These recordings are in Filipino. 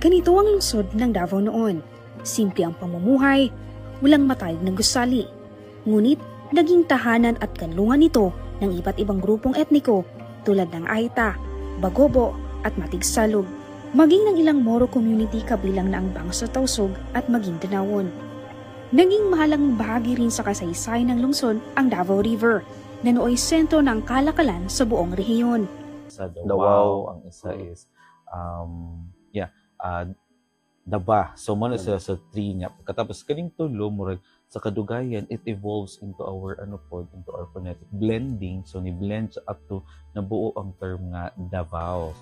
Ganito ang lungsod ng Davao noon. Simple ang pamumuhay, walang matayog ng gusali. Ngunit naging tahanan at kanlungan nito ng iba't ibang grupong etniko tulad ng Aita, Bagobo at Matigsalog. Maging ng ilang Moro community kabilang na ang Bangso Tausog at Maguindanao. Naging mahalang bahagi rin sa kasaysayan ng lungsod ang Davao River na nooy sentro ng kalakalan sa buong rehiyon. Sa Davao, ang isa is Daba. So muna sa tree niya. Katapos kaning tulo murag sa kadugayan, it evolves into our phonetic blending. So ni blend up to nabuo ang term nga Davao.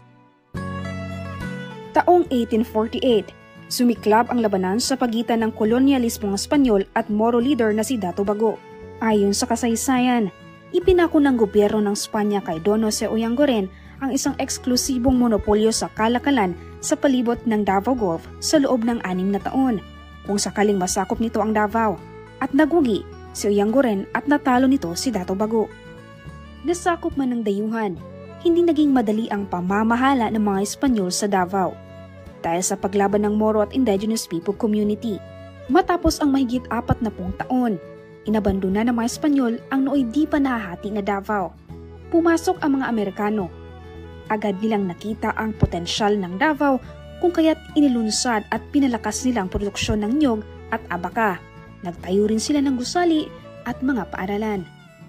Taong 1848, sumiklab ang labanan sa pagitan ng kolonyalismong Espanyol at Moro leader na si Dato Bago. Ayon sa kasaysayan, ipinako ng gobyerno ng Espanya kay Don Jose Oyanguren ang isang eksklusibong monopolyo sa kalakalan sa palibot ng Davao Gulf sa loob ng 6 na taon, kung sakaling masakop nito ang Davao. At nagwagi si Oyanguren at natalo nito si Dato Bago. Nasakop man ng dayuhan, hindi naging madali ang pamamahala ng mga Espanyol sa Davao dahil sa paglaban ng Moro at Indigenous People Community. Matapos ang mahigit 40 taon, inabandona ng mga Espanyol ang nooy di pa nahahati na Davao. Pumasok ang mga Amerikano. Agad nilang nakita ang potensyal ng Davao kung kaya't inilunsad at pinalakas nilang produksyon ng niyog at abaka. Nagtayo rin sila ng gusali at mga paaralan.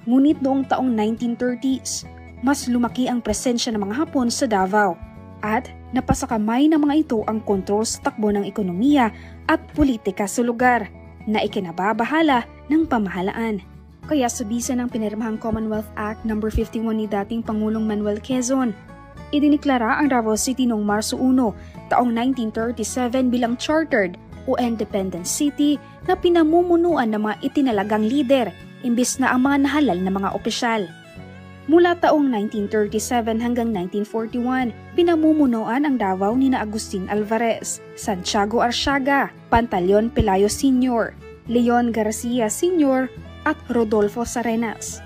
Ngunit noong taong 1930s, mas lumaki ang presensya ng mga Hapon sa Davao at napasakamay ng mga ito ang kontrol sa takbo ng ekonomiya at politika sa lugar na ikinababahala ng pamahalaan. Kaya sa bisa ng pinirmahang Commonwealth Act No. 51 ni dating Pangulong Manuel Quezon, idiniklara ang Davao City noong Marso 1, taong 1937 bilang chartered o independent city na pinamumunuan ng mga itinalagang lider imbis na ang mga nahalal na mga opisyal. Mula taong 1937 hanggang 1941, pinamumunuan ang Davao ni Agustin Alvarez, Santiago Arsiaga, Pantaleon Pelayo Sr., Leon Garcia Sr. at Rodolfo Sarenas.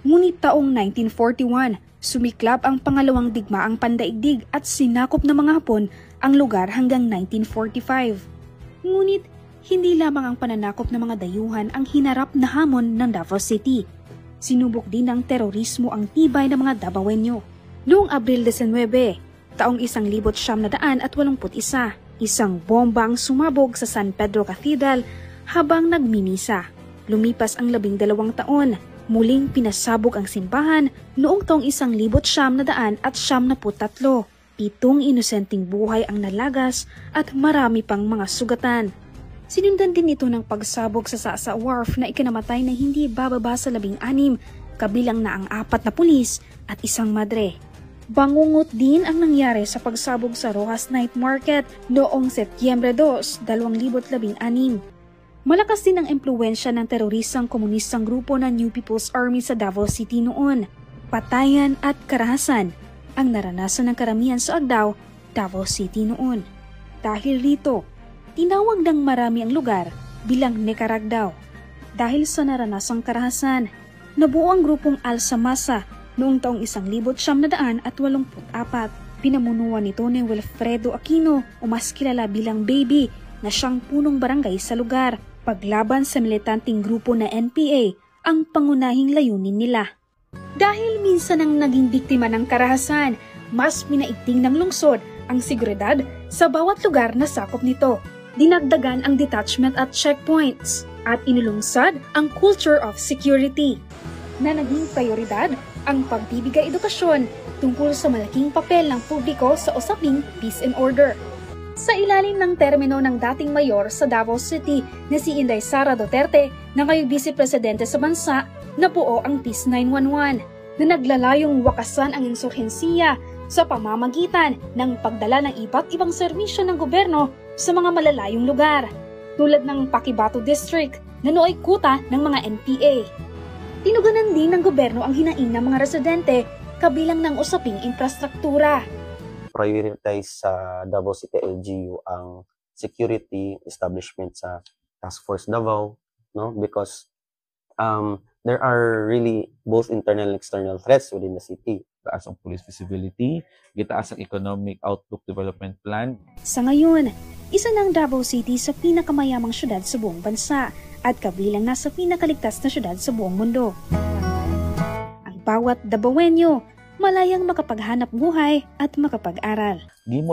Ngunit taong 1941, sumiklab ang pangalawang digmaang pandaigdig at sinakop ng mga Hapon ang lugar hanggang 1945. Ngunit hindi lamang ang pananakop ng mga dayuhan ang hinarap na hamon ng Davao City. Sinubok din ng terorismo ang tibay ng mga Davaoenyo. Noong Abril 19, taong 1981, isang bomba ang sumabog sa San Pedro Cathedral habang nagmimisa. Lumipas ang 12 taon. Muling pinasabog ang simbahan noong taong 1973, 7 inosenteng buhay ang nalagas at marami pang mga sugatan. Sinundan din ito ng pagsabog sa Sasa Wharf na ikinamatay na hindi bababa sa 16, kabilang na ang 4 na pulis at isang madre. Bangungot din ang nangyari sa pagsabog sa Rojas Night Market noong Setyembre 2, 2016. Malakas din ang impluwensya ng terorisang komunistang grupo ng New People's Army sa Davao City noon. Patayan at karahasan ang naranasan ng karamihan sa Agdao, Davao City noon. Dahil rito, tinawag ng marami ang lugar bilang Nicaragdao. Dahil sa naranasang karahasan, nabuo ang grupong Alsamasa noong taong 1984. Pinamunuan nito ni Wilfredo Aquino o mas kilala bilang Baby na siyang punong barangay sa lugar. Paglaban sa militanteng grupo na NPA ang pangunahing layunin nila. Dahil minsan ang naging biktima ng karahasan, mas minaigting ng lungsod ang seguridad sa bawat lugar na sakop nito. Dinagdagan ang detachment at checkpoints at inulungsad ang culture of security na naging prioridad ang pagbibigay edukasyon tungkol sa malaking papel ng publiko sa usaping peace and order. Sa ilalim ng termino ng dating mayor sa Davao City na si Inday Sara Duterte na ngayon vice-presidente sa bansa, nabuo ang Peace 911 na naglalayong wakasan ang insurhensiya sa pamamagitan ng pagdala ng iba't ibang serbisyo ng gobyerno sa mga malalayong lugar tulad ng Paquibato District na nooy kuta ng mga NPA. Tinugunan din ng gobyerno ang hinaing ng mga residente kabilang ng usaping infrastruktura. Prioritize sa Davao City LGU ang security establishment sa Task Force Davao, no? Because there are really both internal and external threats within the city. Taas ang police visibility, gitaas ang economic outlook development plan. Sa ngayon, isa ng Davao City sa pinakamayamang syudad sa buong bansa at kabilang na sa pinakaligtas na syudad sa buong mundo. Ang bawat Davaoenyo malayang makapaghanap buhay at makapag-aral. Di mo